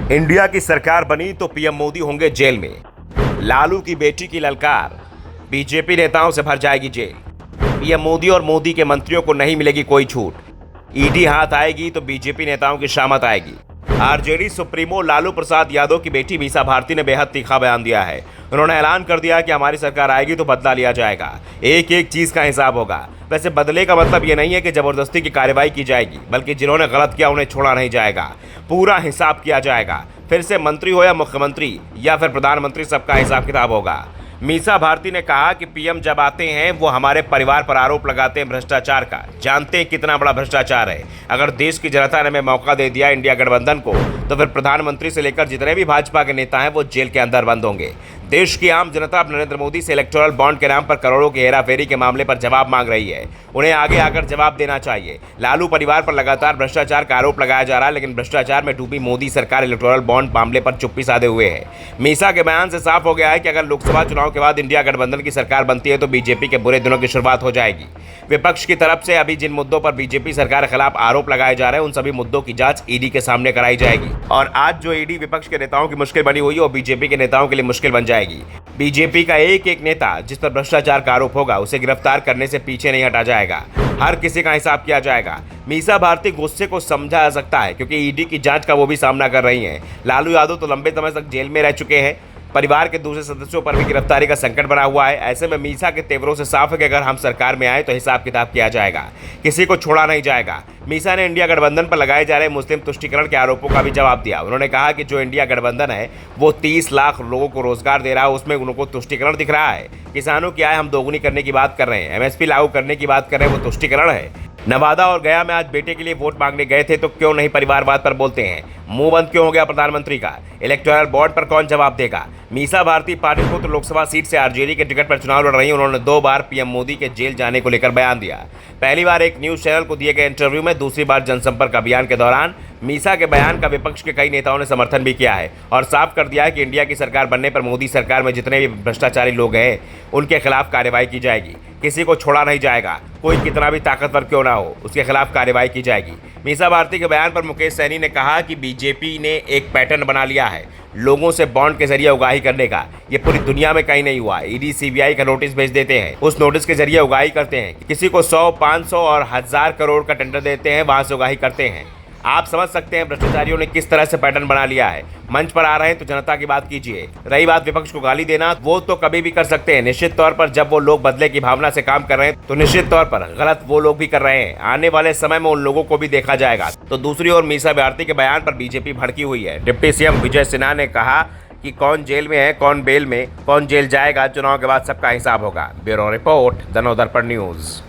India की सरकार बनी तो पीएम मोदी होंगे जेल में। लालू की बेटी की ललकार, बीजेपी नेताओं से भर जाएगी जेल। पीएम मोदी और मोदी के मंत्रियों को नहीं मिलेगी कोई छूट। ईडी हाथ आएगी तो बीजेपी नेताओं की शामत आएगी। आरजेडी सुप्रीमो लालू प्रसाद यादव की बेटी मीसा भारती ने बेहद तीखा बयान दिया है। उन्होंने ऐलान कर दिया कि हमारी सरकार आएगी तो बदला लिया जाएगा, एक एक चीज का हिसाब होगा। वैसे बदले का मतलब ये नहीं है कि जबरदस्ती की कार्रवाई की जाएगी, बल्कि जिन्होंने गलत किया उन्हें छोड़ा नहीं जाएगा, पूरा हिसाब किया जाएगा। फिर से मंत्री हो या मुख्यमंत्री या फिर प्रधानमंत्री, सबका हिसाब किताब होगा। मीसा भारती ने कहा कि पीएम जब आते हैं वो हमारे परिवार पर आरोप लगाते हैं भ्रष्टाचार का। जानते हैं कितना बड़ा भ्रष्टाचार है। अगर देश की जनता ने हमें मौका दे दिया इंडिया गठबंधन को, तो फिर प्रधानमंत्री से लेकर जितने भी भाजपा के नेता हैं वो जेल के अंदर बंद होंगे। देश की आम जनता अब नरेंद्र मोदी से इलेक्टोरल बॉन्ड के नाम पर करोड़ों की हेराफेरी के मामले पर जवाब मांग रही है। उन्हें आगे आकर जवाब देना चाहिए। लालू परिवार पर लगातार भ्रष्टाचार का आरोप लगाया जा रहा है, लेकिन भ्रष्टाचार में डूबी मोदी सरकार इलेक्टोरल बॉन्ड मामले पर चुप्पी साधे हुए है। मीसा के बयान से साफ हो गया है कि अगर लोकसभा चुनाव के बाद इंडिया गठबंधन की सरकार बनती है तो बीजेपी के बुरे दिनों की शुरुआत हो जाएगी। विपक्ष की तरफ से अभी जिन मुद्दों पर बीजेपी सरकार के खिलाफ आरोप लगाए जा रहे हैं उन सभी मुद्दों की जांच ईडी के सामने कराई जाएगी। और आज जो ईडी विपक्ष के नेताओं की मुश्किल बनी हुई है वो बीजेपी के नेताओं के लिए मुश्किल बन जाएगी। बीजेपी का एक एक नेता जिस पर भ्रष्टाचार का आरोप होगा उसे गिरफ्तार करने से पीछे नहीं हटा जाएगा। हर किसी का हिसाब किया जाएगा। मीसा भारती गुस्से को समझा जा सकता है क्योंकि ईडी की जांच का वो भी सामना कर रही हैं। लालू यादव तो लंबे समय तक जेल में रह चुके हैं। परिवार के दूसरे सदस्यों पर भी गिरफ्तारी का संकट बना हुआ है। ऐसे में मीसा के तेवरों से साफ है कि अगर हम सरकार में आए तो हिसाब किताब किया जाएगा, किसी को छोड़ा नहीं जाएगा। मीसा ने इंडिया गठबंधन पर लगाए जा रहे मुस्लिम तुष्टीकरण के आरोपों का भी जवाब दिया। उन्होंने कहा कि जो इंडिया गठबंधन है वो 30 लाख लोगों को रोजगार दे रहा है, उसमें उनको तुष्टीकरण दिख रहा है। किसानों की आय हम दोगुनी करने की बात कर रहे हैं, एमएसपी लागू करने की बात कर रहे हैं, वो तुष्टीकरण है। नवादा और गया में आज बेटे के लिए वोट मांगने गए थे तो क्यों नहीं परिवारवाद पर बोलते हैं? मुंह बंद क्यों हो गया प्रधानमंत्री का? इलेक्टोरल बॉन्ड पर कौन जवाब देगा? मीसा भारती पाटिल को तो लोकसभा सीट से आरजेडी के टिकट पर चुनाव लड़ रही हैं। उन्होंने 2 बार पीएम मोदी के जेल जाने को लेकर बयान दिया। पहली बार एक न्यूज चैनल को दिए गए इंटरव्यू में, दूसरी बार जनसंपर्क अभियान के दौरान। मीसा के बयान का विपक्ष के कई नेताओं ने समर्थन भी किया है और साफ कर दिया है कि इंडिया की सरकार बनने पर मोदी सरकार में जितने भी भ्रष्टाचारी लोग हैं उनके खिलाफ कार्रवाई की जाएगी, किसी को छोड़ा नहीं जाएगा। कोई कितना भी ताकतवर क्यों ना हो उसके खिलाफ कार्रवाई की जाएगी। मीसा भारती के बयान पर मुकेश सैनी ने कहा कि बीजेपी ने एक पैटर्न बना लिया है लोगों से बॉन्ड के जरिए उगाही करने का। ये पूरी दुनिया में कहीं नहीं हुआ। ईडी सीबीआई का नोटिस भेज देते हैं, उस नोटिस के जरिए उगाही करते हैं। किसी को 100, 500 और 1000 करोड़ का टेंडर देते हैं, वहां से उगाही करते हैं। आप समझ सकते हैं भ्रष्टाचारियों ने किस तरह से पैटर्न बना लिया है। मंच पर आ रहे हैं तो जनता की बात कीजिए। रही बात विपक्ष को गाली देना, वो तो कभी भी कर सकते हैं। निश्चित तौर पर जब वो लोग बदले की भावना से काम कर रहे हैं तो निश्चित तौर पर गलत वो लोग भी कर रहे हैं। आने वाले समय में उन लोगों को भी देखा जाएगा। तो दूसरी ओर मीसा भारती के बयान पर बीजेपी भड़की हुई है। डिप्टी सीएम विजय सिन्हा ने कहा कि कौन जेल में है, कौन बेल में, कौन जेल जाएगा, चुनाव के बाद सबका हिसाब होगा। Bureau report, Janodarpan news.